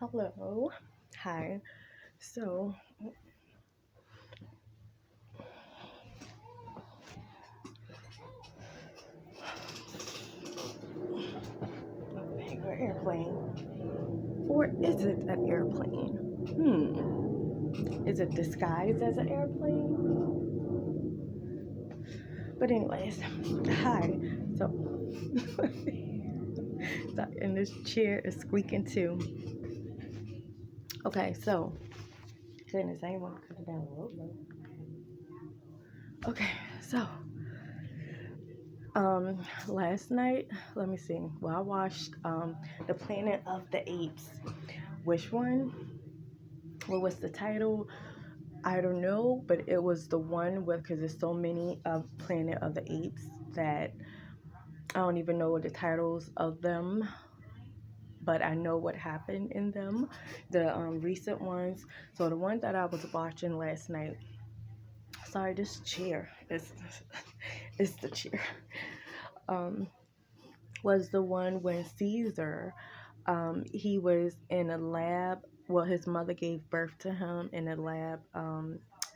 Hello. Hi. So, paper airplane. Or is it an airplane? Is it disguised as an airplane? But anyways, hi. So, and this chair is squeaking too. Okay, so goodness, I ain't want to cut it down a little bit. Okay, so last night, let me see. Well, I watched the Planet of the Apes. Which one? What was the title? I don't know, but it was the one with, because there's so many of Planet of the Apes that I don't even know the titles of them, but I know what happened in them, the recent ones. So the one that I was watching last night, sorry, this chair is it's the chair, um, was the one when Caesar, he was in a lab. Well, his mother gave birth to him in a lab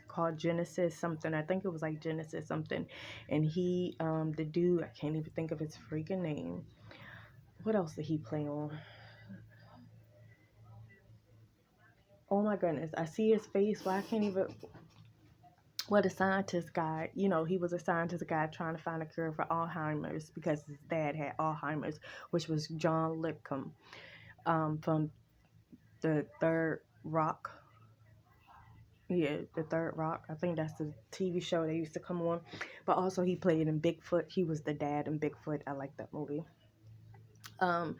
called Genesis something. I think it was like Genesis something. And he, the dude, I can't even think of his freaking name. What else did he play on? Oh my goodness, I see his face, but I can't even. What a scientist guy. You know, he was a scientist guy trying to find a cure for Alzheimer's because his dad had Alzheimer's, which was John Lipcomb, from the Third Rock. Yeah, the Third Rock. I think that's the TV show that used to come on. But also he played in Bigfoot. He was the dad in Bigfoot. I like that movie. Um,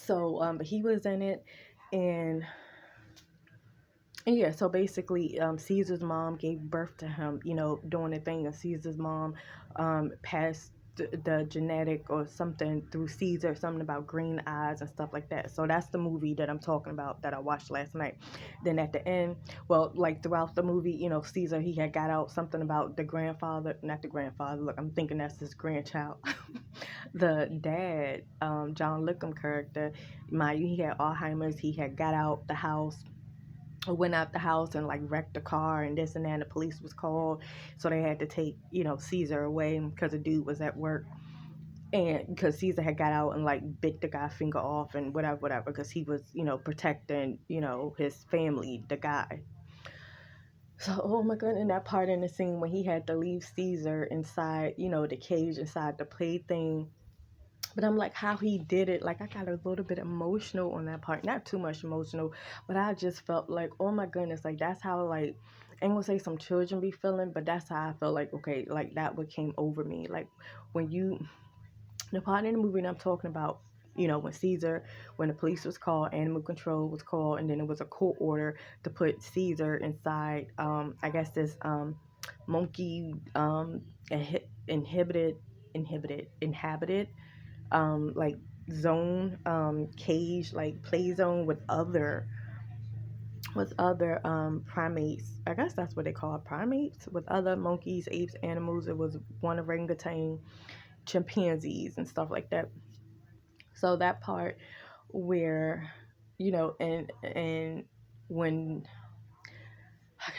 but he was in it, and yeah, so basically, Caesar's mom gave birth to him, you know, doing the thing. And Caesar's mom passed the genetic or something through Caesar, something about green eyes and stuff like that. So that's the movie that I'm talking about that I watched last night. Then at the end, well, like throughout the movie, you know, Caesar, he had got out something about the grandfather, not the grandfather, look, I'm thinking that's his grandchild. The dad, John Lithgow character, mind you, he had Alzheimer's, he had got out the house, went out the house and like wrecked the car and this and that, and the police was called, so they had to take, you know, Caesar away because the dude was at work, and because Caesar had got out and like bit the guy's finger off and whatever because he was, you know, protecting, you know, his family, the guy. So, oh my goodness, that part in the scene when he had to leave Caesar inside, you know, the cage inside the plaything. But I'm like, how he did it, like I got a little bit emotional on that part. Not too much emotional, but I just felt like, oh my goodness, like that's how, like, I ain't gonna say some children be feeling, but that's how I felt like, okay, like that what came over me. Like when you, the part in the movie that I'm talking about, you know, when Caesar, when the police was called, animal control was called, and then it was a court order to put Caesar inside, I guess this monkey inhabited like zone, cage, like play zone with other primates. I guess that's what they call primates, with other monkeys, apes, animals. It was one orangutan, chimpanzees, and stuff like that. So that part where, you know, and when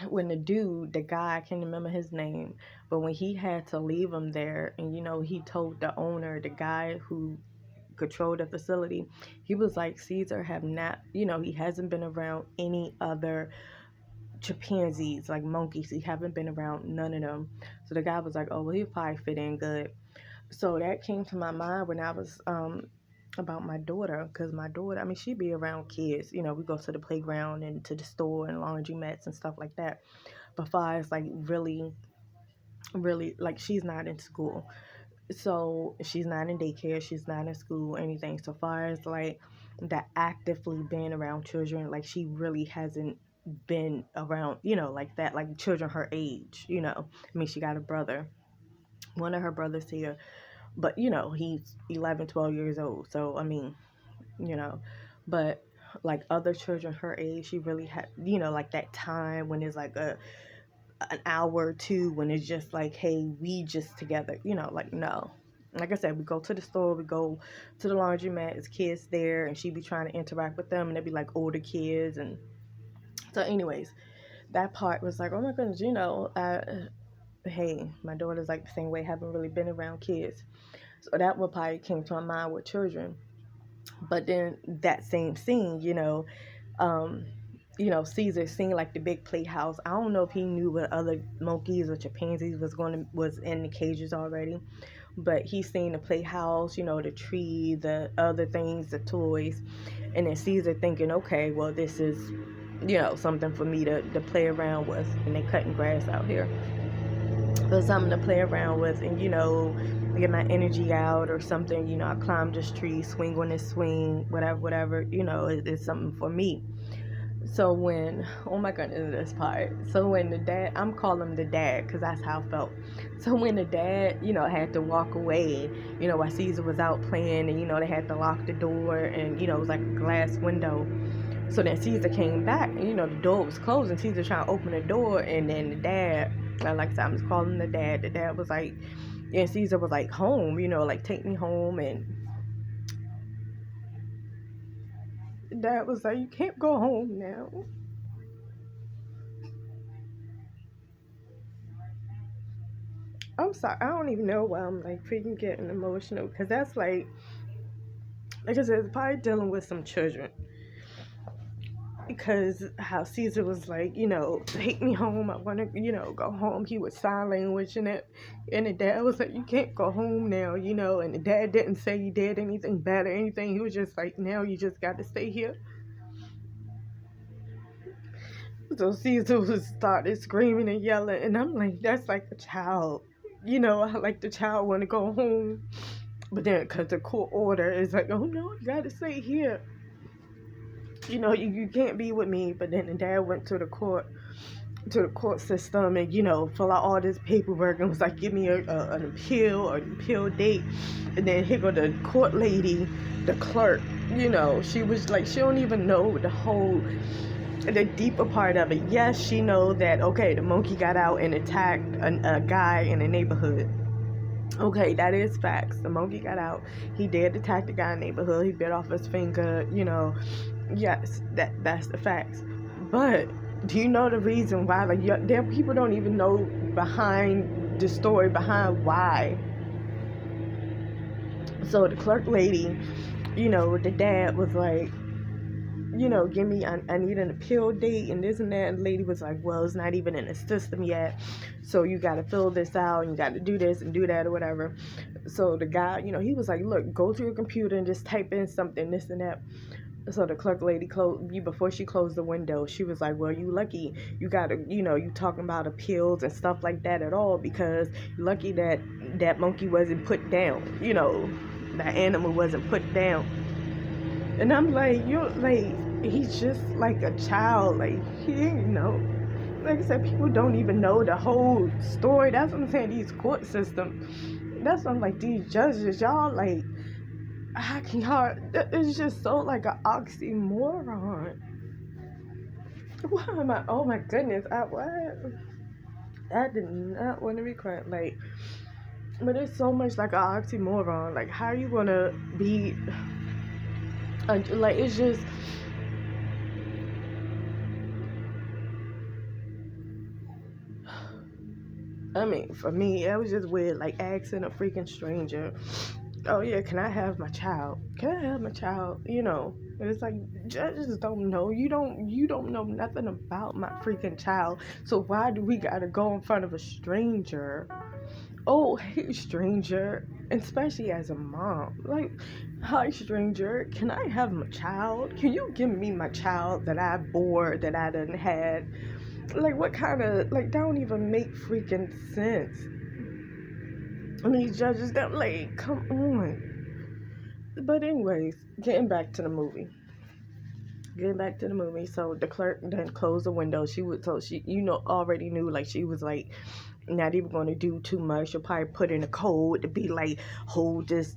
when the dude, the guy, I can't remember his name, but when he had to leave him there, and you know, he told the owner, the guy who control the facility, he was like, Caesar have not, you know, he hasn't been around any other chimpanzees, like monkeys. He haven't been around none of them. So the guy was like, oh, well, he'll probably fit in good. So that came to my mind when I was about my daughter, because my daughter, I mean, she be around kids. You know, we go to the playground and to the store and laundry mats and stuff like that. But far as like really, really, like she's not in school. So she's not in daycare, she's not in school, anything. So far as like that actively being around children, like she really hasn't been around, you know, like that, like children her age, you know. I mean, she got a brother, one of her brothers here, but you know, he's 11, 12 years old. So I mean, you know, but like other children her age, she really had, you know, like that time when it's like an hour or two when it's just like, hey, we just together, you know, like no. Like I said, we go to the store, we go to the laundromat, it's kids there, and she be trying to interact with them, and they be like older kids. And so anyways, that part was like, oh my goodness, hey, my daughter's like the same way, haven't really been around kids. So that would probably came to my mind with children. But then that same scene, um, Caesar seen like the big playhouse. I don't know if he knew what other monkeys or chimpanzees was in the cages already, but he seen the playhouse, the tree, the other things, the toys, and then Caesar thinking, okay, well this is, something for me to play around with, and they cutting grass out here. But something to play around with, and get my energy out or something. I climb this tree, swing on this swing, whatever. It's something for me. So when, oh my goodness, this part. So when the dad, I'm calling him the dad because that's how I felt. So when the dad, had to walk away, while Caesar was out playing, and they had to lock the door, and it was like a glass window. So then Caesar came back, and the door was closed, and Caesar trying to open the door, and then the dad, like I said, I'm just calling him the dad. The dad was like, and Caesar was like, home, like take me home, and dad was like, you can't go home now. I'm sorry, I don't even know why I'm like freaking getting emotional, because that's like I said, it's probably dealing with some children. Because how Caesar was like, take me home, I want to, go home. He was sign language and it, and the dad was like, you can't go home now, and the dad didn't say he did anything bad or anything. He was just like, now you just got to stay here. So Caesar was started screaming and yelling, and I'm like, that's like a child, like the child want to go home, but then because the court order is like, oh no, you got to stay here. You can't be with me. But then the dad went to the court system and, fill out all this paperwork and was like, give me an appeal or an appeal date. And then here go the court lady, the clerk, she was like, she don't even know the deeper part of it. Yes, she know that, okay, the monkey got out and attacked a guy in the neighborhood. Okay, that is facts. The monkey got out. He did attack the guy in the neighborhood. He bit off his finger, Yes, that's the facts. But do you know the reason why? Like, there people don't even know behind the story, behind why. So the clerk lady, the dad was like, give me, I need an appeal date and this and that. And the lady was like, well, it's not even in the system yet. So you got to fill this out and you got to do this and do that or whatever. So the guy, he was like, look, go to your computer and just type in something, this and that. So the clerk lady before she closed the window, she was like, well, you lucky you got to, you talking about appeals and stuff like that at all, because you're lucky that monkey wasn't put down, that animal wasn't put down. And I'm like, you're like, he's just like a child, like, he didn't know. Like I said, people don't even know the whole story. That's what I'm saying, these court systems. That's what I'm like, these judges, y'all, like, how can y'all, it's just so like an oxymoron. Why am I, oh my goodness, I did not want to be crying, like, but it's so much like an oxymoron. Like, how you gonna be, like, it's just, I mean, for me, it was just weird, like asking a freaking stranger, oh yeah, can I have my child? Can I have my child? And it's like, judges don't know. You don't know nothing about my freaking child. So why do we gotta go in front of a stranger? Oh, hey, stranger, and especially as a mom, like, hi, stranger, can I have my child? Can you give me my child that I bore, that I done had? Like, what kind of, like, that don't even make freaking sense. I mean, these judges, they're like, come on. But anyways, getting back to the movie. So the clerk then closed the window. She already knew, like, she was like, not even going to do too much. She'll probably put in a code to be like, hold this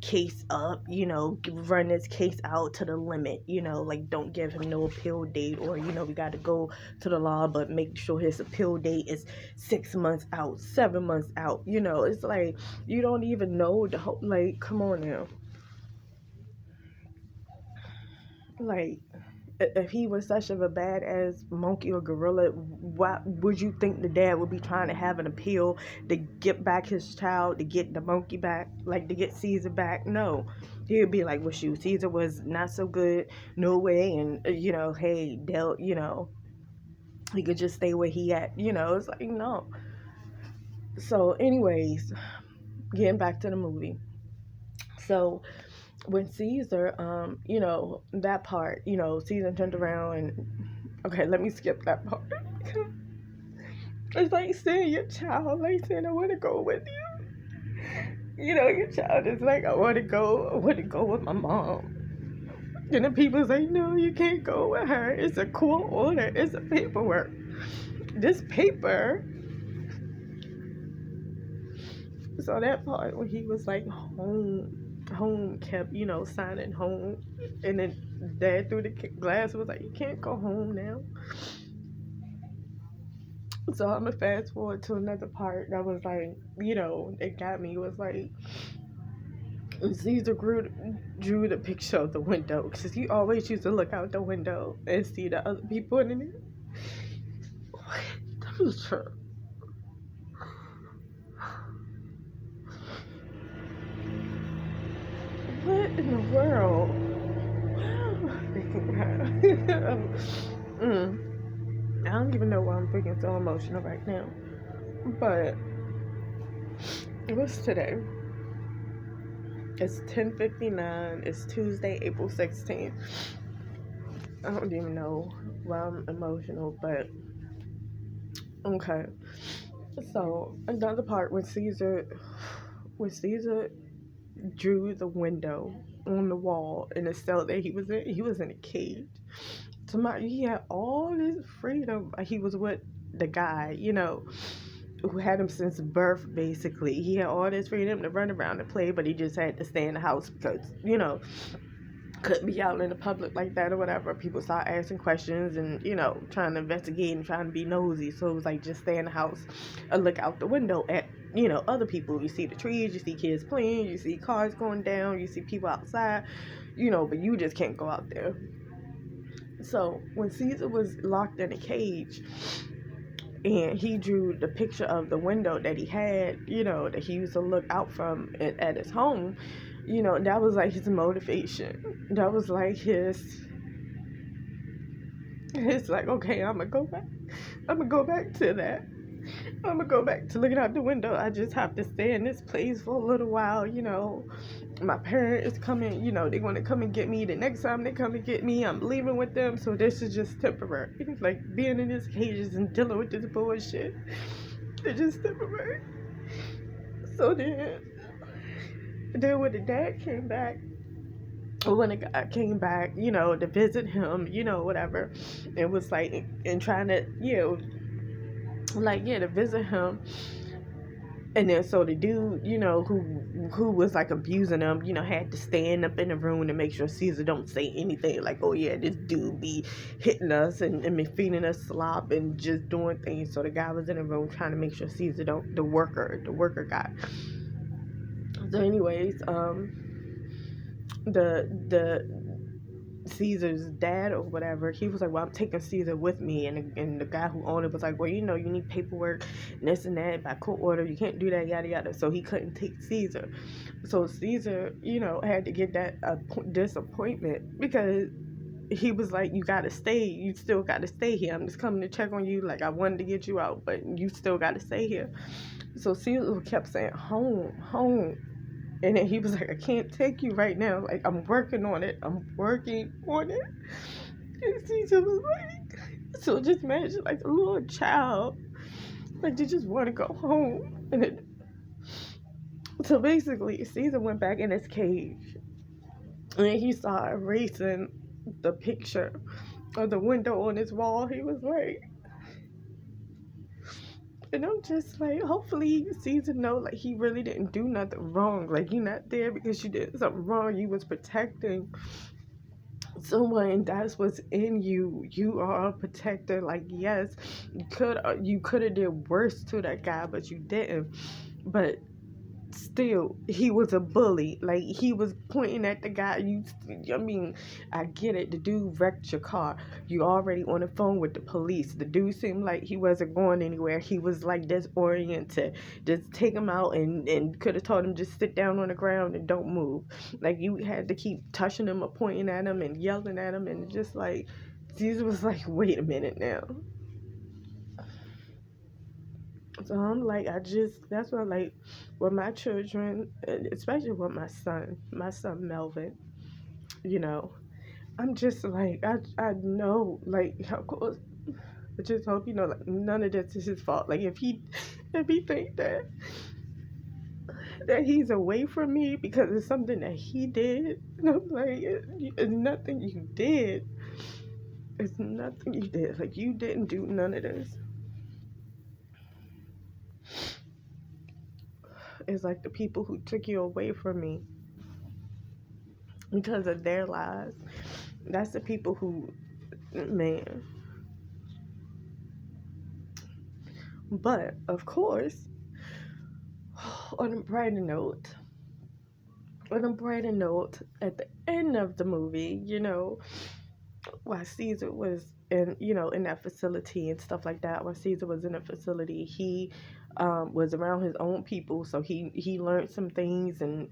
case up, run this case out to the limit, like don't give him no appeal date, or we got to go to the law, but make sure his appeal date is 6 months out, 7 months out. It's like you don't even know the whole, like, come on now. Like, if he was such of a badass monkey or gorilla, why would you think the dad would be trying to have an appeal to get back his child, to get the monkey back, like to get Caesar back? No. He'd be like, well, shoot, Caesar was not so good, no way, and, hey, Del, he could just stay where he at, it's like, no. So, anyways, getting back to the movie. So, when Caesar, that part, Caesar turned around and, okay, let me skip that part. It's like saying your child, like saying, I want to go with you. Your child is like, I want to go with my mom. And the people say, no, you can't go with her. It's a court order. It's a paperwork. This paper. So that part when he was like home kept, signing home, and then dad through the glass was like, you can't go home now. So I'm gonna fast forward to another part that was like, it got me. It was like Caesar drew the picture of the window, because he always used to look out the window and see the other people in it. That was true. What in the world? I don't even know why I'm freaking so emotional right now. But what's today? It's 10:59. It's Tuesday, April 16th. I don't even know why I'm emotional, but okay. So another part when Caesar drew the window on the wall in the cell that he was in a cage. He had all this freedom. He was with the guy, who had him since birth, basically. He had all this freedom to run around and play, but he just had to stay in the house because, couldn't be out in the public like that or whatever. People start asking questions and, trying to investigate and trying to be nosy. So it was like, just stay in the house and look out the window at, other people. You see the trees, you see kids playing, you see cars going down, you see people outside, but you just can't go out there. So when Caesar was locked in a cage and he drew the picture of the window that he had, that he used to look out from at his home, that was like his motivation. That was like it's like, okay, I'm gonna go back to that. I'm gonna go back to looking out the window. I just have to stay in this place for a little while, My parents coming, they're gonna come and get me. The next time they come and get me, I'm leaving with them. So this is just temporary. It's like being in these cages and dealing with this bullshit. It's just temporary. So then when the dad came back, or when the guy came back, to visit him, whatever, it was like, and trying to, to visit him. And then so the dude, who was like abusing him, had to stand up in the room to make sure Caesar don't say anything like, oh yeah, this dude be hitting us and be feeding us slop and just doing things. So the guy was in the room trying to make sure Caesar don't, the worker guy. So anyways, the Caesar's dad or whatever, he was like, well, I'm taking Caesar with me, and the guy who owned it was like, well, you need paperwork and this and that by court order, you can't do that, yada yada. So he couldn't take Caesar. So Caesar, had to get that disappointment, because he was like, you still gotta stay here. I'm just coming to check on you, like I wanted to get you out, but you still gotta stay here. So Caesar kept saying, home. And then he was like, I can't take you right now. Like, I'm working on it. And Caesar was like, so just imagine, like, a little child, like, they just want to go home. And then, so basically, Caesar went back in his cage. And he started erasing the picture of the window on his wall. He was like, And I'm just like, hopefully Caesar know like he really didn't do nothing wrong. Like you not there because you did something wrong. You was protecting someone. That's what's in you. You are a protector. Like yes, you could have did worse to that guy, but you didn't. But still he was a bully. Like he was pointing at the guy. I mean, I get it. The dude wrecked your car. You already on the phone with the police. The dude seemed like he wasn't going anywhere. He was like disoriented. Just take him out and could have told him just sit down on the ground and don't move. Like you had to keep touching him or pointing at him and yelling at him and just like Jesus was like, wait a minute now. So I'm like, that's why, like, with my children, especially with my son Melvin, you know, I'm just like, I know, like, of course, I just hope, like, none of this is his fault. Like, if he think that he's away from me because it's something that he did, and I'm like, it's nothing you did. It's nothing you did. Like, you didn't do none of this. It's like the people who took you away from me because of their lies. That's the people who, man. But of course, on a brighter note, at the end of the movie, while Caesar was in that facility and stuff like that, while Caesar was in a facility, he was around his own people, so he learned some things and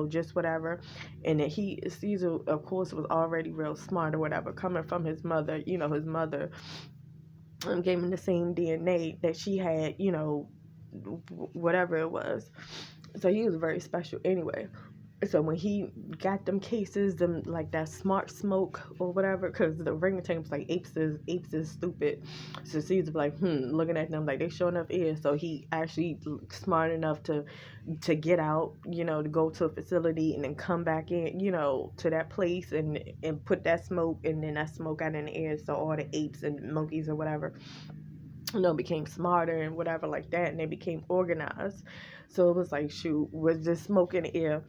just whatever, and that Caesar of course was already real smart or whatever, coming from his mother. His mother gave him the same DNA that she had, whatever it was. So he was very special anyway. So when he got them cases, them like that smart smoke or whatever, because the orangutan was like apes is stupid. So Caesar was like, looking at them like they sure enough is. So he actually smart enough to get out, to go to a facility and then come back in, to that place and put that smoke, and then that smoke got in the air, so all the apes and monkeys or whatever, became smarter and whatever like that, and they became organized. So it was like, shoot, was this smoke in the air?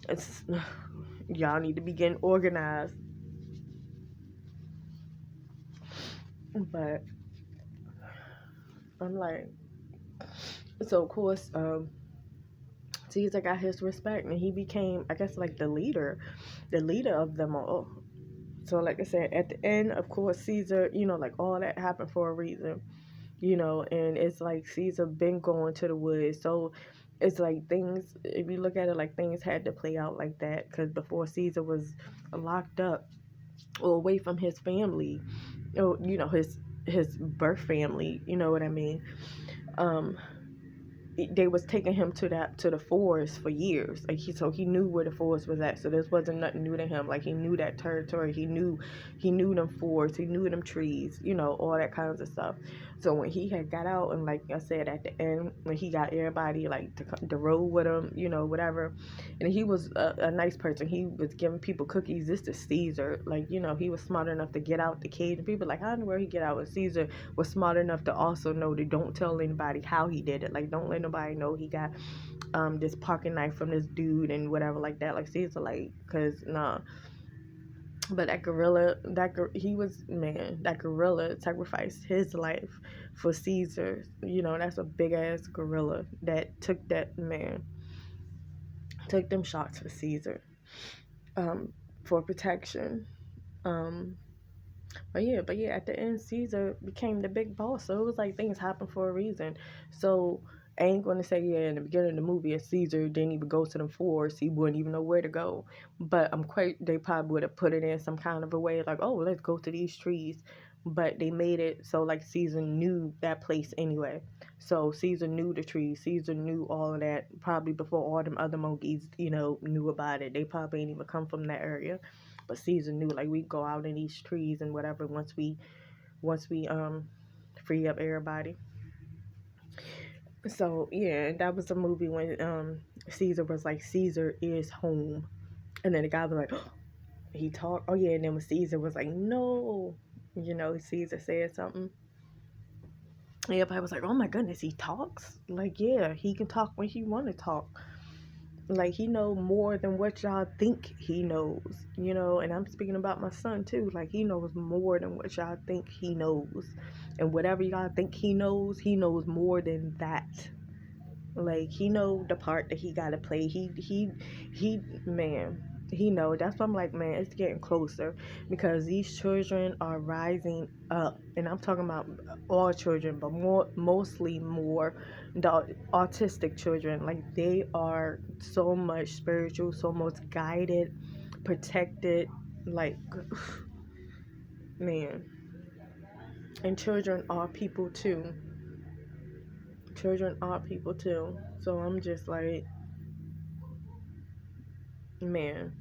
It's, y'all need to be getting organized. But I'm like, so of course, Caesar got his respect, and he became, I guess, like the leader of them all. So like I said, at the end, of course, Caesar, like all that happened for a reason. And it's like Caesar been going to the woods. So it's like things, if you look at it, like things had to play out like that, because before Caesar was locked up or away from his family, or, his birth family, you know what I mean? Um, they was taking him to the forest for years. Like he knew where the forest was at. So this wasn't nothing new to him. Like he knew that territory. He knew them forests. He knew them trees. All that kinds of stuff. So when he had got out, and like I said at the end, when he got everybody like to roll with him, whatever, and he was a nice person. He was giving people cookies. This is Caesar. Like he was smart enough to get out the cage. And people like, I don't know where he get out. And Caesar was smart enough to also know to don't tell anybody how he did it. Like don't let nobody know he got this pocket knife from this dude and whatever like that. Like Caesar, like, cause nah. But that gorilla, that gorilla sacrificed his life for Caesar. That's a big ass gorilla that took them shots for Caesar, for protection. Um, but yeah, at the end, Caesar became the big boss. So it was like things happen for a reason. So I ain't gonna say, yeah, in the beginning of the movie, if Caesar didn't even go to them forests, he wouldn't even know where to go. But they probably would have put it in some kind of a way, like, oh, let's go to these trees. But they made it so like Caesar knew that place anyway. So Caesar knew the trees. Caesar knew all of that probably before all them other monkeys, knew about it. They probably ain't even come from that area. But Caesar knew, like, we go out in these trees and whatever once we free up everybody. So yeah, that was a movie when Caesar was like, Caesar is home, and then the guy was like, oh, he talked. Oh yeah, and then when Caesar was like, no, Caesar said something. everybody was like, "Oh my goodness, he talks." Like, yeah, he can talk when he want to talk. Like, he know more than what y'all think he knows, you know. And I'm speaking about my son too. Like, he knows more than what y'all think he knows, and whatever y'all think he knows more than that. Like, he know the part that he gotta play. He man, he know. That's why I'm like, man, it's getting closer, because these children are rising up, and I'm talking about all children, but mostly more the autistic children. Like, they are so much spiritual, so much guided, protected. Like, man, and children are people too. Children are people too. So I'm just like, man.